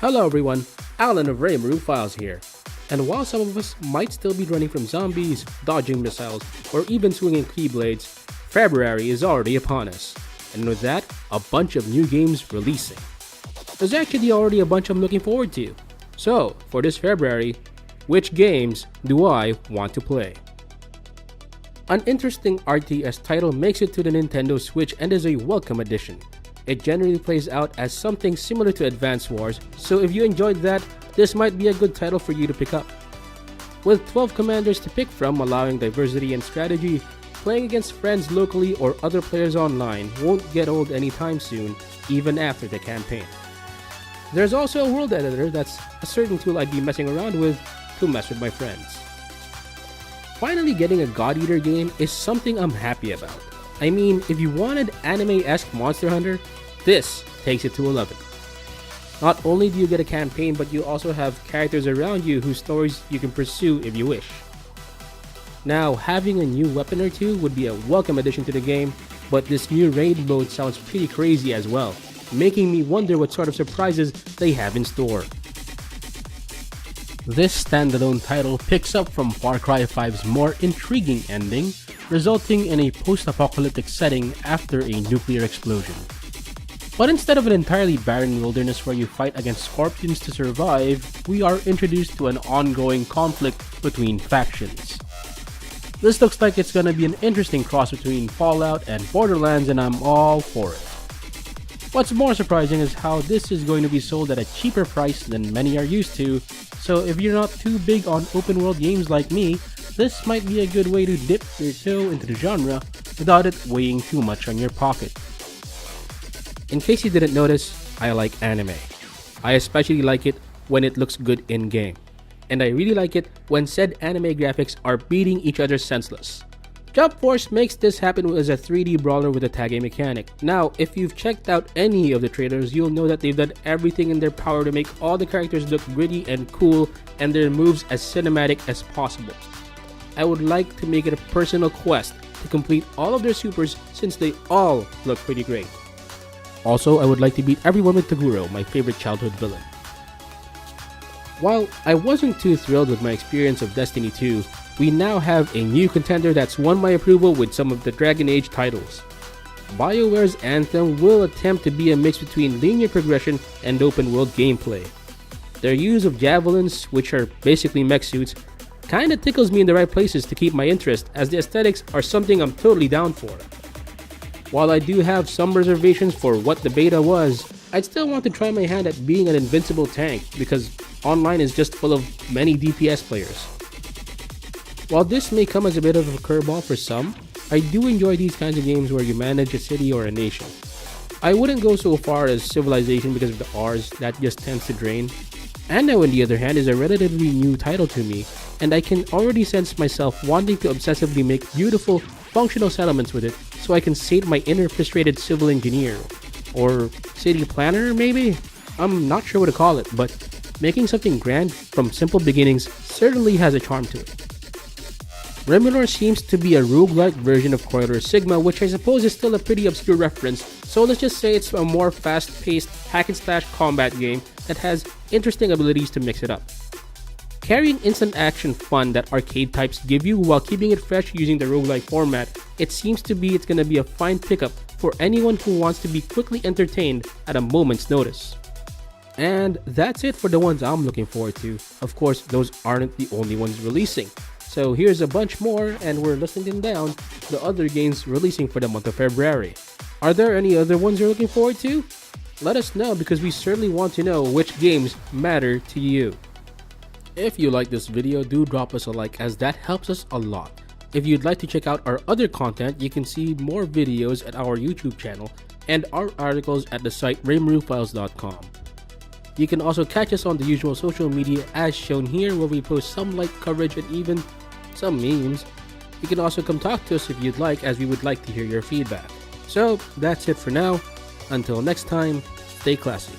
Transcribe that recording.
Hello everyone, Alan of Raymaru Files here. And while some of us might still be running from zombies, dodging missiles, or even swinging keyblades, February is already upon us. And with that, a bunch of new games releasing. There's actually already a bunch I'm looking forward to. So, for this February, which games do I want to play? An interesting RTS title makes it to the Nintendo Switch and is a welcome addition. It generally plays out as something similar to Advance Wars, so if you enjoyed that, this might be a good title for you to pick up. With 12 commanders to pick from, allowing diversity and strategy, playing against friends locally or other players online won't get old anytime soon, even after the campaign. There's also a world editor that's a certain tool I'd be messing around with to mess with my friends. Finally getting a God Eater game is something I'm happy about. I mean, if you wanted anime-esque Monster Hunter, this takes it to 11. Not only do you get a campaign, but you also have characters around you whose stories you can pursue if you wish. Now, having a new weapon or two would be a welcome addition to the game, but this new raid mode sounds pretty crazy as well, making me wonder what sort of surprises they have in store. This standalone title picks up from Far Cry 5's more intriguing ending, resulting in a post-apocalyptic setting after a nuclear explosion. But instead of an entirely barren wilderness where you fight against scorpions to survive, we are introduced to an ongoing conflict between factions. This looks like it's gonna be an interesting cross between Fallout and Borderlands, and I'm all for it. What's more surprising is how this is going to be sold at a cheaper price than many are used to, so if you're not too big on open world games like me, this might be a good way to dip your toe into the genre without it weighing too much on your pocket. In case you didn't notice, I like anime. I especially like it when it looks good in-game. And I really like it when said anime graphics are beating each other senseless. Jump Force makes this happen as a 3D brawler with a tagging mechanic. Now, if you've checked out any of the trailers, you'll know that they've done everything in their power to make all the characters look gritty and cool and their moves as cinematic as possible. I would like to make it a personal quest to complete all of their supers since they all look pretty great. Also, I would like to beat everyone with Toguro, my favorite childhood villain. While I wasn't too thrilled with my experience of Destiny 2, we now have a new contender that's won my approval with some of the Dragon Age titles. BioWare's Anthem will attempt to be a mix between linear progression and open world gameplay. Their use of javelins, which are basically mech suits, kinda tickles me in the right places to keep my interest, as the aesthetics are something I'm totally down for. While I do have some reservations for what the beta was, I'd still want to try my hand at being an invincible tank because online is just full of many DPS players. While this may come as a bit of a curveball for some, I do enjoy these kinds of games where you manage a city or a nation. I wouldn't go so far as Civilization because of the R's, that just tends to drain. Anno, on the other hand, is a relatively new title to me, and I can already sense myself wanting to obsessively make beautiful, functional settlements with it so I can sate my inner frustrated civil engineer. Or city planner, maybe? I'm not sure what to call it, but making something grand from simple beginnings certainly has a charm to it. Remilor seems to be a roguelike version of Croiler Sigma, which I suppose is still a pretty obscure reference, so let's just say it's a more fast-paced hack-and-slash combat game that has interesting abilities to mix it up. Carrying instant action fun that arcade types give you while keeping it fresh using the roguelike format, it seems to be it's gonna be a fine pickup for anyone who wants to be quickly entertained at a moment's notice. And that's it for the ones I'm looking forward to. Of course, those aren't the only ones releasing. So here's a bunch more, and we're listing them down, the other games releasing for the month of February. Are there any other ones you're looking forward to? Let us know because we certainly want to know which games matter to you. If you like this video, do drop us a like as that helps us a lot. If you'd like to check out our other content, you can see more videos at our YouTube channel and our articles at the site raymarufiles.com. You can also catch us on the usual social media as shown here, where we post some light coverage and even some memes. You can also come talk to us if you'd like, as we would like to hear your feedback. So that's it for now. Until next time, stay classy.